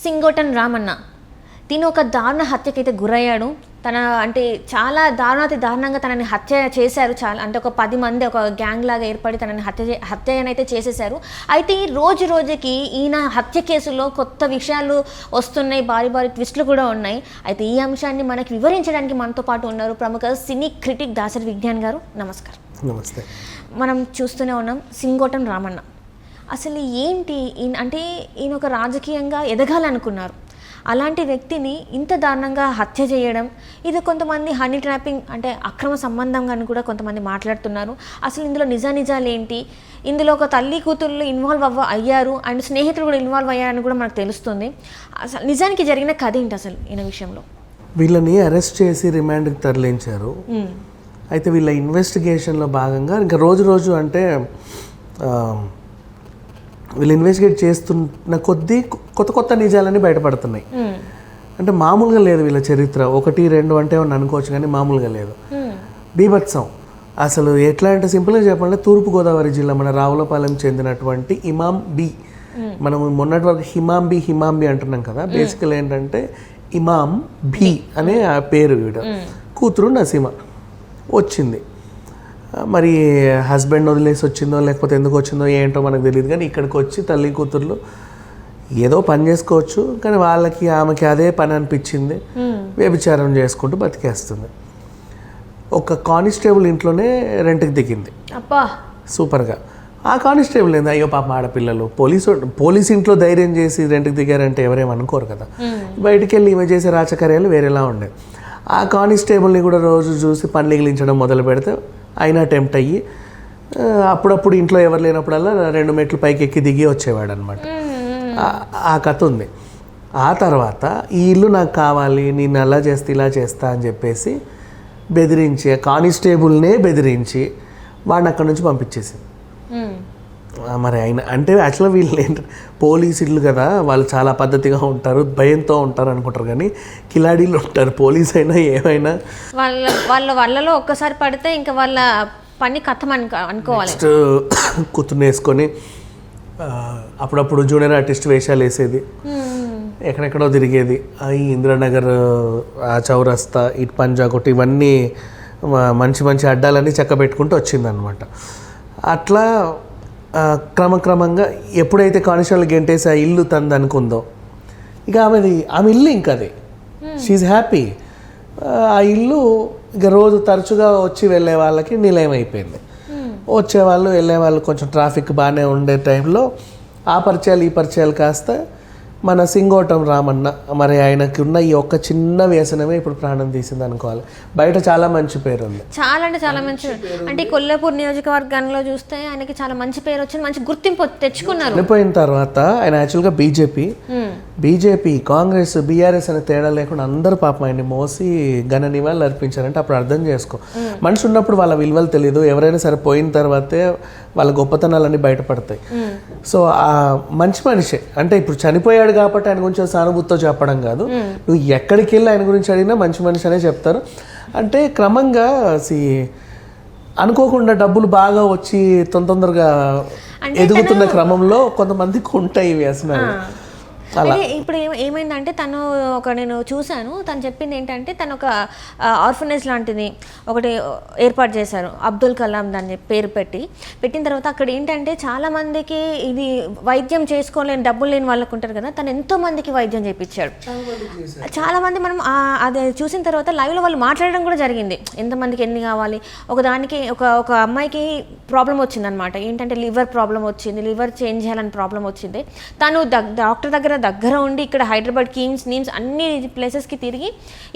సింగోటన్ రామన్న తిను ఒక దారుణ హత్యకైతే గురయ్యాడు. తన అంటే చాలా దారుణంగా తనని హత్య చేశారు. చాలా అంటే ఒక 10 మంది ఒక గ్యాంగ్ లాగా ఏర్పడి తనని హత్యనైతే చేసేశారు. అయితే రోజుకి ఈయన హత్య కేసులో కొత్త విషయాలు వస్తున్నాయి, భారీ ట్విస్టులు కూడా ఉన్నాయి. అయితే ఈ అంశాన్ని మనకి వివరించడానికి మనతో పాటు ఉన్నారు ప్రముఖ సినీ క్రిటిక్ దాసరి విజ్ఞాన్ గారు. నమస్కారం. నమస్తే. మనం చూస్తూనే ఉన్నాం సింగోటన్ రామన్న. అసలు ఏంటి అంటే ఈయన ఒక రాజకీయంగా ఎదగాలనుకున్నారు, అలాంటి వ్యక్తిని ఇంత దారుణంగా హత్య చేయడం, ఇది కొంతమంది హనీ ట్రాపింగ్ అంటే అక్రమ సంబంధంగా అని కూడా కొంతమంది మాట్లాడుతున్నారు. అసలు ఇందులో నిజాలు ఏంటి, ఇందులో ఒక తల్లి కూతుళ్ళు ఇన్వాల్వ్ అయ్యారు అండ్ స్నేహితులు కూడా ఇన్వాల్వ్ అయ్యారని కూడా మనకు తెలుస్తుంది. అసలు నిజానికి జరిగిన కథ ఏంటి అసలు ఈయన విషయంలో? వీళ్ళని అరెస్ట్ చేసి రిమాండ్కి తరలించారు. అయితే వీళ్ళ ఇన్వెస్టిగేషన్లో భాగంగా ఇంకా రోజు అంటే వీళ్ళు ఇన్వెస్టిగేట్ చేస్తున్న కొద్దీ కొత్త నిజాలన్నీ బయటపడుతున్నాయి. అంటే మామూలుగా లేదు వీళ్ళ చరిత్ర. 1, 2 అంటే అనుకోవచ్చు, కానీ మామూలుగా లేదు. బీభత్సం. అసలు ఎట్లా అంటే సింపుల్గా చెప్పాలంటే తూర్పుగోదావరి జిల్లా మన రావులపాలెం చెందినటువంటి ఇమాం బి, మనం మొన్నటి వరకు హిమాంబి అంటున్నాం కదా. బేసికల్ ఏంటంటే ఇమాం బి అనే ఆ పేరు. వీడు కూతురు నసీమ వచ్చింది. మరి హస్బెండ్ వదిలేసి వచ్చిందో లేకపోతే ఎందుకు వచ్చిందో ఏంటో మనకు తెలియదు, కానీ ఇక్కడికి వచ్చి తల్లి కూతుర్లు ఏదో పని చేసుకోవచ్చు, కానీ ఆమెకి అదే పని అనిపించింది. వ్యభిచారం చేసుకుంటూ బతికేస్తుంది. ఒక కానిస్టేబుల్ ఇంట్లోనే రెంట్కి దిగింది. అబ్బా సూపర్గా. ఆ కానిస్టేబుల్ ఏంది, అయ్యో పాప ఆడపిల్లలు, పోలీస్ ఇంట్లో ధైర్యం చేసి రెంట్కి దిగారంటే ఎవరేమనుకోరు కదా. బయటికి వెళ్ళి ఈమె చేసే రాచకార్యాలు వేరేలా ఉండేవి. ఆ కానిస్టేబుల్ని కూడా రోజు చూసి పనిలిగించడం మొదలు పెడితే అయినా టెంప్ట్ అయ్యి అప్పుడప్పుడు ఇంట్లో ఎవరు లేనప్పుడల్లా 2 మెట్లు పైకి ఎక్కి దిగి వచ్చేవాడు అనమాట. ఆ కథ ఉంది. ఆ తర్వాత ఈ ఇల్లు నాకు కావాలి, నేను అలా చేస్తే ఇలా చేస్తా అని చెప్పేసి బెదిరించి, కానిస్టేబుల్నే బెదిరించి వాడిని అక్కడి నుంచి పంపించేసింది. మరి ఆయన అంటే యాక్చువల్గా వీళ్ళు ఏంటంటే పోలీసు ఇల్లు కదా, వాళ్ళు చాలా పద్ధతిగా ఉంటారు, భయంతో ఉంటారు అనుకుంటారు, కానీ కిలాడీలు ఉంటారు. పోలీస్ అయినా ఏమైనా వాళ్ళలో ఒక్కసారి పడితే ఇంకా వాళ్ళ పని కథం అనుకోవాలి. నెక్స్ట్ కూతుర్ని వేసుకొని అప్పుడప్పుడు జూనియర్ ఆర్టిస్ట్ వేషాలు వేసేది, ఎక్కడెక్కడో తిరిగేది. ఈ ఇందిరానగర్, ఆ చౌరస్తా, ఇటు పంజాగుట్, ఇవన్నీ మంచి అడ్డాలన్నీ చక్క పెట్టుకుంటూ వచ్చిందనమాట. అట్లా క్రమంగా ఎప్పుడైతే కానిస్టేబుల్ గెంటేసి ఆ ఇల్లు తంది అనుకుందో, ఇక ఆమె ఇల్లు ఇంకా అది, షీఈ్ హ్యాపీ. ఆ ఇల్లు ఇక రోజు తరచుగా వచ్చి వెళ్ళే వాళ్ళకి నిలయం అయిపోయింది. వచ్చేవాళ్ళు వెళ్ళేవాళ్ళు, కొంచెం ట్రాఫిక్ బాగానే ఉండే టైంలో ఆ పరిచయాలు ఈ పరిచయాలు కాస్త మన సింగోటం రామన్న, మరి ఆయనకి ఉన్న ఈ ఒక్క చిన్న వ్యసనమే ఇప్పుడు ప్రాణం తీసింది అనుకోవాలి. బయట చాలా మంచి పేరు ఉంది, చాలా మంచి. అంటే కొల్లాపూర్ నియోజకవర్గంలో చూస్తే ఆయనకి చాలా మంచి పేరు వచ్చింది, మంచి గుర్తింపు తెచ్చుకున్నారు. చనిపోయిన తర్వాత ఆయన యాక్చువల్గా బీజేపీ, కాంగ్రెస్, బీఆర్ఎస్ అనే తేడా లేకుండా అందరూ పాపం ఆయన్ని మోసి ఘన నివాళులు అర్పించారంటే అప్పుడు అర్థం చేసుకో. మనిషి ఉన్నప్పుడు వాళ్ళ విలువలు తెలియదు, ఎవరైనా సరే పోయిన తర్వాతే వాళ్ళ గొప్పతనాలన్నీ బయటపడతాయి. సో ఆ మంచి మనిషి అంటే ఇప్పుడు చనిపోయాడు కాబట్టి ఆయన గురించి సానుభూతితో చెప్పడం కాదు, నువ్వు ఎక్కడికి వెళ్ళి ఆయన గురించి అడిగినా మంచి మనిషి అనే చెప్తారు. అంటే క్రమంగా అనుకోకుండా డబ్బులు బాగా వచ్చి తొందరగా ఎదుగుతున్న క్రమంలో కొంతమందికి ఉంటాయి వ్యసనాలు. ఇప్పుడు ఏమైందంటే నేను చూశాను, తను చెప్పింది ఏంటంటే తను ఒక ఆర్ఫనేజ్ లాంటిది ఒకటి ఏర్పాటు చేశారు, అబ్దుల్ కలాం దాన్ని పేరు పెట్టిన తర్వాత అక్కడ ఏంటంటే చాలా మందికి ఇది వైద్యం చేసుకోలేని డబ్బులు లేని వాళ్ళకు ఉంటారు కదా, తను ఎంతో మందికి వైద్యం చేయించాడు. చాలా మంది మనం అది చూసిన తర్వాత లైవ్లో వాళ్ళు మాట్లాడడం కూడా జరిగింది, ఎంతమందికి ఎన్ని కావాలి. ఒకదానికి ఒక అమ్మాయికి ప్రాబ్లం వచ్చిందనమాట, ఏంటంటే లివర్ ప్రాబ్లం వచ్చింది, లివర్ చేంజ్ చేయాలని ప్రాబ్లం వచ్చింది. తను డాక్టర్ దగ్గర ఉండి ఇక్కడ హైదరాబాద్ నీమ్స్ అన్ని ప్లేసెస్కి తిరిగి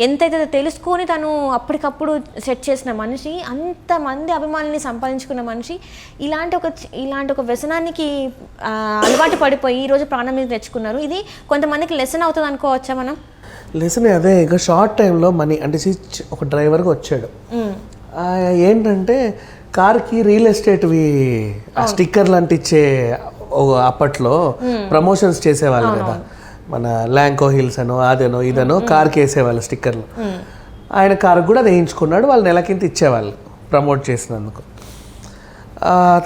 ఎంతైతే తెలుసుకొని తను అప్పటికప్పుడు సెట్ చేసిన మనిషి, అంతమంది అభిమానుల్ని సంపాదించుకున్న మనిషి ఇలాంటి ఒక వ్యసనానికి అలవాటు పడిపోయి ఈరోజు ప్రాణం మీద తెచ్చుకున్నారు. ఇది కొంతమందికి లెసన్ అవుతుంది అనుకోవచ్చా మనం? లెసన్ అదే. ఇక షార్ట్ టైంలో మనీ అంటే ఒక డ్రైవర్గా వచ్చాడు. ఏంటంటే కార్కి రియల్ ఎస్టేట్వి స్టిక్కర్లు అంటించే అప్పట్లో ప్రమోషన్స్ చేసేవాళ్ళు కదా, మన ల్యాంకో హిల్స్ అనో అదేనో ఇదనో కార్కి వేసేవాళ్ళు స్టిక్కర్లు. ఆయన కారుకు కూడా అది వేయించుకున్నాడు, వాళ్ళు నెలకింత ఇచ్చేవాళ్ళు ప్రమోట్ చేసినందుకు.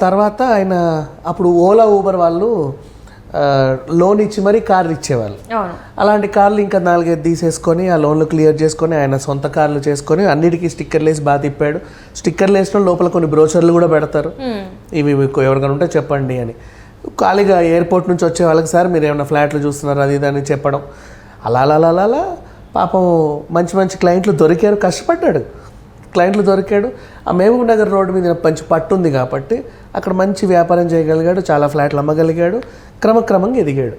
తర్వాత ఆయన అప్పుడు ఓలా ఊబర్ వాళ్ళు లోన్ ఇచ్చి మరీ కార్లు ఇచ్చేవాళ్ళు. అలాంటి కార్లు ఇంకా 4-5 తీసేసుకొని ఆ లోన్లు క్లియర్ చేసుకొని ఆయన సొంత కార్లు చేసుకొని అన్నిటికీ స్టిక్కర్లు వేసి బాగా తిప్పాడు. స్టిక్కర్లు వేసిన లోపల కొన్ని బ్రోచర్లు కూడా పెడతారు, ఇవి మీకు ఎవరికైనా ఉంటే చెప్పండి అని. ఖాళీగా ఎయిర్పోర్ట్ నుంచి వచ్చే వాళ్ళకి సార్ మీరు ఏమైనా ఫ్లాట్లు చూస్తున్నారు అది ఇది అని చెప్పడం. అలా పాపం మంచి మంచి క్లయింట్లు దొరికారు, కష్టపడ్డాడు, క్లయింట్లు దొరికాడు. ఆ మహబూబ్ నగర్ రోడ్డు మీద మంచి పట్టు ఉంది కాబట్టి అక్కడ మంచి వ్యాపారం చేయగలిగాడు, చాలా ఫ్లాట్లు అమ్మగలిగాడు, క్రమక్రమంగా ఎదిగాడు.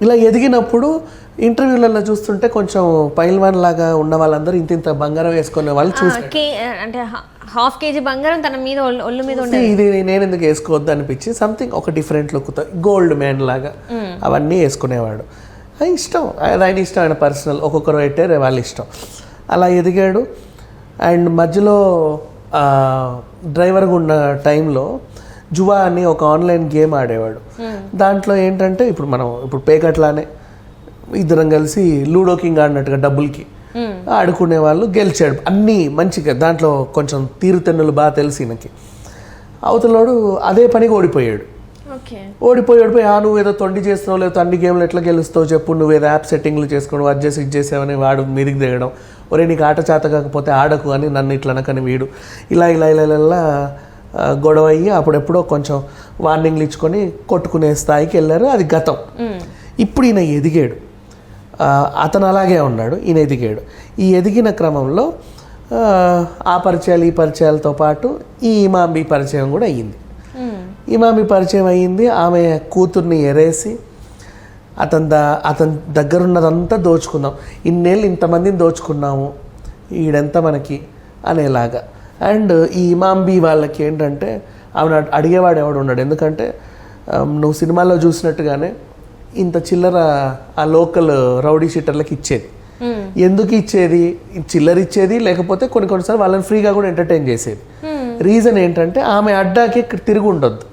ఇలా ఎదిగినప్పుడు ఇంటర్వ్యూలలో చూస్తుంటే కొంచెం పైల్వాన్ లాగా ఉన్న వాళ్ళందరూ ఇంత బంగారం వేసుకునే వాళ్ళు అంటే ½ కేజీ బంగారం తన మీద ఒళ్ళు మీద ఇది నేను ఎందుకు వేసుకోవద్దు అనిపించి సంథింగ్ ఒక డిఫరెంట్ లుక్తో గోల్డ్ మ్యాన్ లాగా అవన్నీ వేసుకునేవాడు. ఇష్టం, ఆయన ఇష్టం, ఆయన పర్సనల్, ఒక్కొక్కరు పెట్టారు వాళ్ళ ఇష్టం. అలా ఎదిగాడు. అండ్ మధ్యలో డ్రైవర్గా ఉన్న టైంలో జువా అని ఒక ఆన్లైన్ గేమ్ ఆడేవాడు. దాంట్లో ఏంటంటే ఇప్పుడు పేకట్లానే ఇద్దరం కలిసి లూడో కింగ్ ఆడినట్టుగా డబ్బులకి ఆడుకునే వాళ్ళు. గెలిచాడు అన్నీ మంచిగా, దాంట్లో కొంచెం తీరుతెన్నులు బాగా తెలిసి నాకు. అవతలోడు అదే పనికి ఓడిపోయాడు. ఓడిపోయి నువ్వు ఏదో తొండి చేస్తున్నావు, లేకపోతే అన్ని గేమ్లు ఎట్లా గెలుస్తావు చెప్పు, నువ్వేదో యాప్ సెట్టింగ్లు చేసుకోవడం, అది చేసి ఇది చేసావని వాడు మీదికి దిగడం. ఒరే నీకు ఆట చేత కాకపోతే ఆడకు అని నన్ను ఇట్లా అనకని వీడు ఇలా గొడవ అయ్యి అప్పుడెప్పుడో కొంచెం వార్నింగ్లు ఇచ్చుకొని కొట్టుకునే స్థాయికి వెళ్ళారు. అది గతం. ఇప్పుడు ఈయన ఎదిగాడు, అతను అలాగే ఉన్నాడు, ఈయన ఎదిగాడు. ఈ ఎదిగిన క్రమంలో ఆ పరిచయాలు ఈ పరిచయాలతో పాటు ఈ ఇమాంబి పరిచయం కూడా అయ్యింది. ఇమామి పరిచయం అయ్యింది. ఆమె కూతుర్ని ఎరేసి అతని దగ్గరున్నదంతా దోచుకుందాం, ఇన్నేళ్ళు ఇంతమందిని దోచుకున్నాము, ఈడెంత మనకి అనేలాగా. అండ్ ఈ ఇమాంబి వాళ్ళకి ఏంటంటే ఆమె అడిగేవాడు ఎవడు ఉన్నాడు. ఎందుకంటే నువ్వు సినిమాలో చూసినట్టుగానే ఇంత చిల్లర ఆ లోకల్ రౌడీ షీటర్లకి ఇచ్చేది. ఎందుకు ఇచ్చేది? చిల్లర ఇచ్చేది, లేకపోతే కొన్నిసార్లు వాళ్ళని ఫ్రీగా కూడా ఎంటర్టైన్ చేసేది. రీజన్ ఏంటంటే ఆమె అడ్డాకి తిరిగి ఉండొద్దు,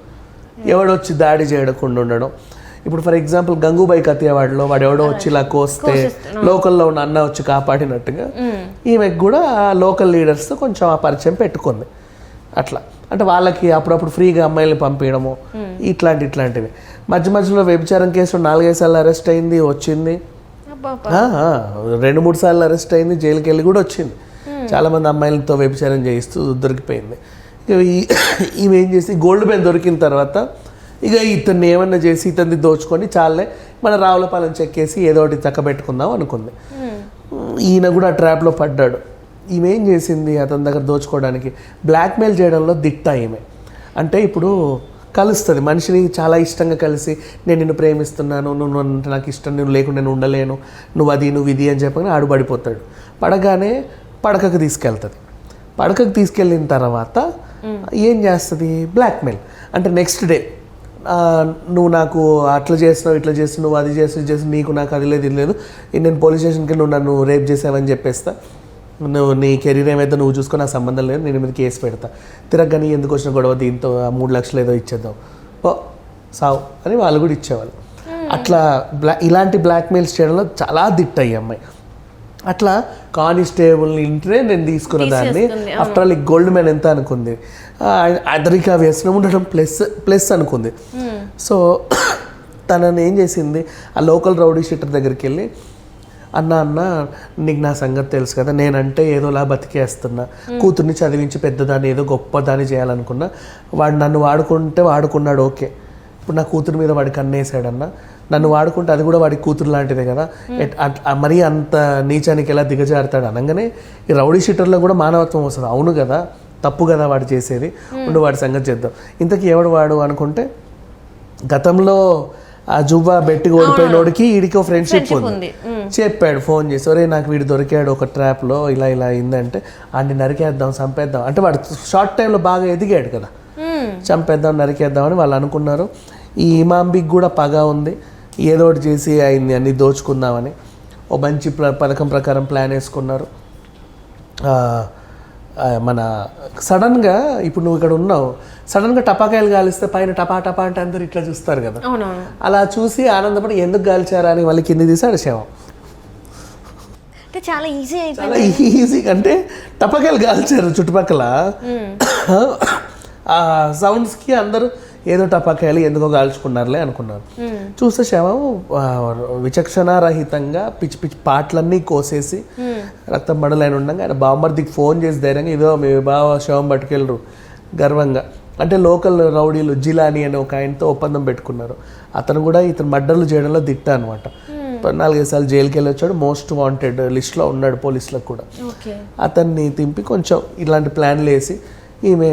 ఎవడొచ్చి దాడి చేయకుండా ఉండడం. ఇప్పుడు ఫర్ ఎగ్జాంపుల్ గంగూబాయి కతియావాడలో వాడు ఎవడో వచ్చి ఇలా కోస్తే లోకల్లో ఉన్న అన్న వచ్చి కాపాడినట్టుగా ఈమెకు కూడా లోకల్ లీడర్స్తో కొంచెం ఆ పరిచయం పెట్టుకుంది. అట్లా అంటే వాళ్ళకి అప్పుడప్పుడు ఫ్రీగా అమ్మాయిల్ని పంపించడము ఇట్లాంటివి. మధ్యలో వ్యభిచారం కేసులో 4-5 సార్లు అరెస్ట్ అయింది, వచ్చింది. 2-3 సార్లు అరెస్ట్ అయింది, జైలుకి వెళ్ళి కూడా వచ్చింది. చాలామంది అమ్మాయిలతో వ్యభిచారం చేయిస్తూ దొరికిపోయింది. ఈమె ఏం చేసి గోల్డ్ మెన్ దొరికిన తర్వాత ఇక ఇతన్ని ఏమన్నా చేసి ఇతన్ని దోచుకొని చాలే మన రావులపాలెం చెక్కేసి ఏదో ఒకటి చక్కబెట్టుకుందాం అనుకుంది. ఈయన కూడా ట్రాప్లో పడ్డాడు. ఈమె ఏం చేసింది, అతని దగ్గర దోచుకోవడానికి బ్లాక్మెయిల్ చేయడంలో దిట్ట ఈమె. అంటే ఇప్పుడు కలుస్తుంది మనిషిని చాలా ఇష్టంగా కలిసి, నేను నిన్ను ప్రేమిస్తున్నాను, నువ్వు అంటే నాకు ఇష్టం, నువ్వు లేకుండా నేను ఉండలేను, నువ్వు ఇది అని చెప్పని ఆడు పడిపోతాడు. పడగానే పడకకు తీసుకెళ్తుంది. పడకకు తీసుకెళ్ళిన తర్వాత ఏం చేస్తుంది, బ్లాక్మెయిల్. అంటే నెక్స్ట్ డే నువ్వు నాకు అట్లా చేస్తున్నావు, ఇట్లా చేస్తున్నావు, నువ్వు అది చేసి నీకు నాకు అది లేదు, ఇది లేదు, నేను పోలీస్ స్టేషన్కి నువ్వు నన్ను రేప్ చేసావని చెప్పేస్తా, నువ్వు నీ కెరీర్ ఏమైతే నువ్వు చూసుకొని నాకు సంబంధం లేదు, నేను మీద కేసు పెడతా, తిరగని ఎందుకు వచ్చిన గొడవ, దీంతో 3 లక్షలు ఏదో ఇచ్చేద్దాం, ఓ సావు అని వాళ్ళు కూడా ఇచ్చేవాళ్ళు. అట్లా ఇలాంటి బ్లాక్మెయిల్స్ చేయడంలో చాలా దిట్టయ్యి అమ్మాయి. అట్లా కానిస్టేబుల్ని ఇంటే నేను తీసుకున్న దాన్ని ఆఫ్టర్ ఆల్ గోల్డ్ మ్యాన్ ఎంత అనుకుంది, అదరికా వ్యసనం ఉండడం ప్లస్ అనుకుంది. సో తనని ఏం చేసింది, ఆ లోకల్ రౌడీ షీటర్ దగ్గరికి వెళ్ళి, అన్న నీకు నా సంగతి తెలుసు కదా, నేనంటే ఏదోలా బతికేస్తున్నా, కూతుర్ని చదివించి పెద్దదాన్ని ఏదో గొప్పదాన్ని చేయాలనుకున్నా, వాడు నన్ను వాడుకున్నాడు, ఓకే, ఇప్పుడు నా కూతురు మీద వాడికి కన్నేసాడన్నా, నన్ను వాడుకుంటే అది కూడా వాడి కూతురు లాంటిదే కదా, మరీ అంత నీచానికి ఎలా దిగజారుతాడు అనగానే ఈ రౌడీ షీటర్లో కూడా మానవత్వం వస్తుంది. అవును కదా, తప్పు కదా వాడు చేసేది, ఉండు వాడి సంగతి చేద్దాం. ఇంతకీ ఎవడు వాడు అనుకుంటే, గతంలో ఆ జువ్వా బెట్టి ఓడిపోయినోడికి వీడికి ఫ్రెండ్షిప్ ఉంది. చెప్పాడు ఫోన్ చేసి, ఒరే నాకు వీడు దొరికాడు ఒక ట్రాప్లో, ఇలా అయిందంటే ఆడిని నరికేద్దాం, చంపేద్దాం అంటే వాడు షార్ట్ టైంలో బాగా ఎదిగాడు కదా, చంపేద్దాం నరికేద్దాం అని వాళ్ళు అనుకున్నారు. ఈ ఇమాంబికి కూడా పగ ఉంది, ఏదో ఒకటి చేసి అయింది అన్ని దోచుకుందామని ఓ మంచి పథకం ప్రకారం ప్లాన్ వేసుకున్నారు. మన సడన్గా ఇప్పుడు నువ్వు ఇక్కడ ఉన్నావు, సడన్గా టపాకాయలు కాలిస్తే పైన టపా అంటే అందరు ఇట్లా చూస్తారు కదా, అలా చూసి ఆనందపడి ఎందుకు కాల్చారా అని మళ్ళీ కింద తీసి అడిచాము. చాలా ఈజీ అంటే టపాకాయలు కాల్చారు చుట్టుపక్కల, ఆ సౌండ్స్కి అందరూ ఏదో టపాకాయలు ఎందుకో కాల్చుకున్నారులే అనుకున్నారు. చూస్తే శవం విచక్షణారహితంగా పిచ్చి పిచ్చి పాటలన్నీ కోసేసి రక్తం మడలైన ఉండగా ఆయన బామ్మర్దికి ఫోన్ చేసి ధైర్యంగా ఇదో మీ బావ శవం పట్టుకెళ్ళరు గర్వంగా. అంటే లోకల్ రౌడీలు జిలానీ అనే ఒక ఆయనతో ఒప్పందం పెట్టుకున్నారు. అతను కూడా ఇతను మర్డర్లు చేయడంలో దిట్ట అనమాట. 4-5 సార్లు జైలుకి వెళ్ళి వచ్చాడు. మోస్ట్ వాంటెడ్ లిస్ట్లో ఉన్నాడు పోలీసులకు కూడా. అతన్ని తింపి కొంచెం ఇలాంటి ప్లాన్లు వేసి ఈమె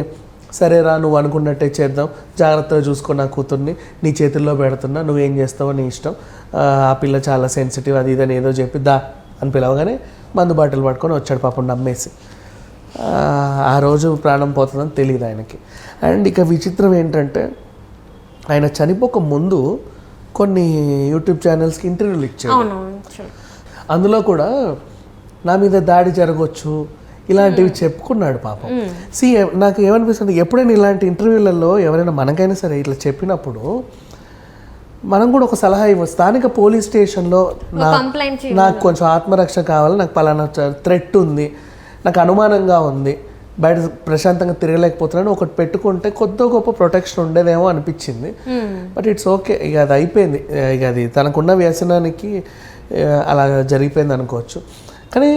సరేరా నువ్వు అనుకున్నట్టే చేద్దాం, జాగ్రత్తగా చూసుకో నా కూతుర్ని, నీ చేతుల్లో పెడుతున్నా, నువ్వేం చేస్తావో నీ ఇష్టం, ఆ పిల్ల చాలా సెన్సిటివ్ అది ఇదని ఏదో చెప్పి దా అని పిలవగానే మందు బాటిల్ పట్టుకొని వచ్చాడు పాపం నమ్మేసి. ఆ రోజు ప్రాణం పోతుందని తెలియదు ఆయనకి. అండ్ ఇక విచిత్రం ఏంటంటే ఆయన చనిపోక ముందు కొన్ని యూట్యూబ్ ఛానల్స్కి ఇంటర్వ్యూలు ఇచ్చాడు. అందులో కూడా నా మీద దాడి జరగవచ్చు ఇలాంటివి చెప్పుకున్నాడు పాపం. నాకు ఏమనిపిస్తుంది, ఎప్పుడైనా ఇలాంటి ఇంటర్వ్యూలలో ఎవరైనా మనకైనా సరే ఇట్లా చెప్పినప్పుడు మనం కూడా ఒక సలహా ఇవ్వచ్చు. స్థానిక పోలీస్ స్టేషన్లో నాకు కొంచెం ఆత్మరక్షణ కావాలి, నాకు పలానా థ్రెట్ ఉంది, నాకు అనుమానంగా ఉంది, బయట ప్రశాంతంగా తిరగలేకపోతున్నాను, ఒకటి పెట్టుకుంటే కొద్ది గొప్ప ప్రొటెక్షన్ ఉండేదేమో అనిపించింది. బట్ ఇట్స్ ఓకే, ఇక అది అయిపోయింది, ఇక అది తనకున్న వ్యసనానికి అలా జరిగిపోయింది అనుకోవచ్చు. కానీ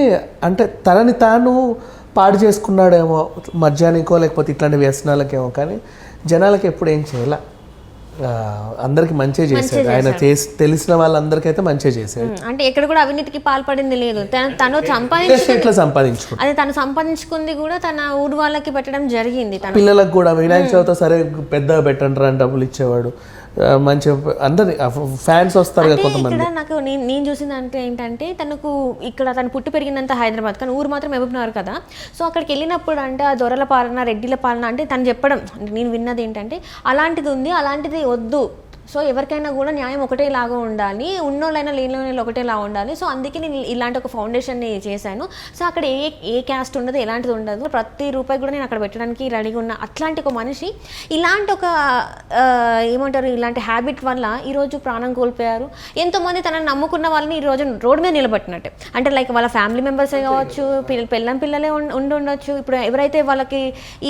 అంటే తనని తాను పాడు చేసుకున్నాడేమో మద్యానికో లేకపోతే ఇట్లాంటి వ్యసనాలకేమో, కానీ జనాలకి ఎప్పుడు ఏం చేయాల, అందరికి మంచి చేశాడు ఆయన. తెలిసిన వాళ్ళందరికైతే మంచి చేశాడు. అంటే ఎక్కడ కూడా అవినీతికి పాల్పడింది లేదు. తను సంపాదించుకుంది, అది తను సంపాదించుకుంది కూడా తన ఊరు వాళ్ళకి పెట్టడం జరిగింది. పిల్లలకు కూడా వినాయక చవితి సరే పెద్దగా పెట్టండి అని డబ్బులు ఇచ్చేవాడు. మంచి అందరి ఫ్యాన్స్ వస్తారు కదా కొంతమంది. ఇక్కడ నాకు నేను చూసింది అంటే ఏంటంటే తనకు ఇక్కడ తను పుట్టి పెరిగినంత హైదరాబాద్, కానీ ఊరు మాత్రం మహబూబ్నగర్ కదా. సో అక్కడికి వెళ్ళినప్పుడు అంటే ఆ దొరల పాలన రెడ్డిల పాలన అంటే తను చెప్పడం అంటే నేను విన్నది ఏంటంటే అలాంటిది ఉంది, అలాంటిది వద్దు, సో ఎవరికైనా కూడా న్యాయం ఒకటేలాగా ఉండాలి, ఉన్నోళ్ళైనా లేనిలో ఒకటేలా ఉండాలి. సో అందుకే నేను ఇలాంటి ఒక ఫౌండేషన్ని చేశాను. సో అక్కడ ఏ క్యాస్ట్ ఉండదు, ఎలాంటిది ఉండదు, ప్రతి రూపాయి కూడా నేను అక్కడ పెట్టడానికి రెడీగా ఉన్నా. అట్లాంటి ఒక మనిషి ఇలాంటి ఒక ఏమంటారు ఇలాంటి హ్యాబిట్ వల్ల ఈరోజు ప్రాణం కోల్పోయారు. ఎంతోమంది తనని నమ్ముకున్న వాళ్ళని ఈరోజు రోడ్డు మీద నిలబెట్టినట్టు, అంటే లైక్ వాళ్ళ ఫ్యామిలీ మెంబర్సే కావచ్చు, పిల్లలే ఉండొచ్చు. ఇప్పుడు ఎవరైతే వాళ్ళకి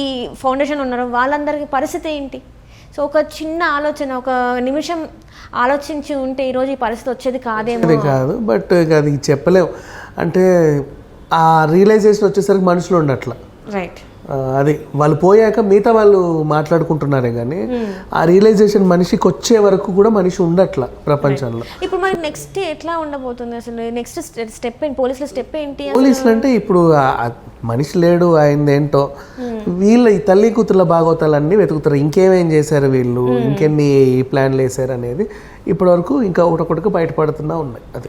ఈ ఫౌండేషన్ ఉన్నారో వాళ్ళందరికీ పరిస్థితి ఏంటి? సో ఒక చిన్న ఆలోచన, ఒక నిమిషం ఆలోచించి ఉంటే ఈరోజు ఈ పరిస్థితి వచ్చేది కాదు. బట్ అది చెప్పలేము. అంటే ఆ రియలైజేషన్ వచ్చేసరికి మనుషులు ఉండట్ల. రైట్, అది వాళ్ళు పోయాక మిగతా వాళ్ళు మాట్లాడుకుంటున్నారే కానీ ఆ రియలైజేషన్ మనిషికి వచ్చే వరకు కూడా మనిషి ఉండట్ల ప్రపంచంలో. ఇప్పుడు మరి నెక్స్ట్ ఎట్లా ఉండబోతుంది అసలు? నెక్స్ట్ స్టెప్ ఏంటి? పోలీసుల స్టెప్ ఏంటి? పోలీసులు అంటే ఇప్పుడు మనిషి లేడు, ఆయనదేంటో వీళ్ళ ఈ తల్లి కూతుర్ల భాగవతాలన్నీ వెతుకుతారు. ఇంకేమేం చేశారు వీళ్ళు, ఇంకెన్ని ప్లాన్లు వేసారు అనేది ఇప్పటి వరకు ఇంకా ఒకటొకటికి బయటపడుతున్నా ఉన్నాయి. అది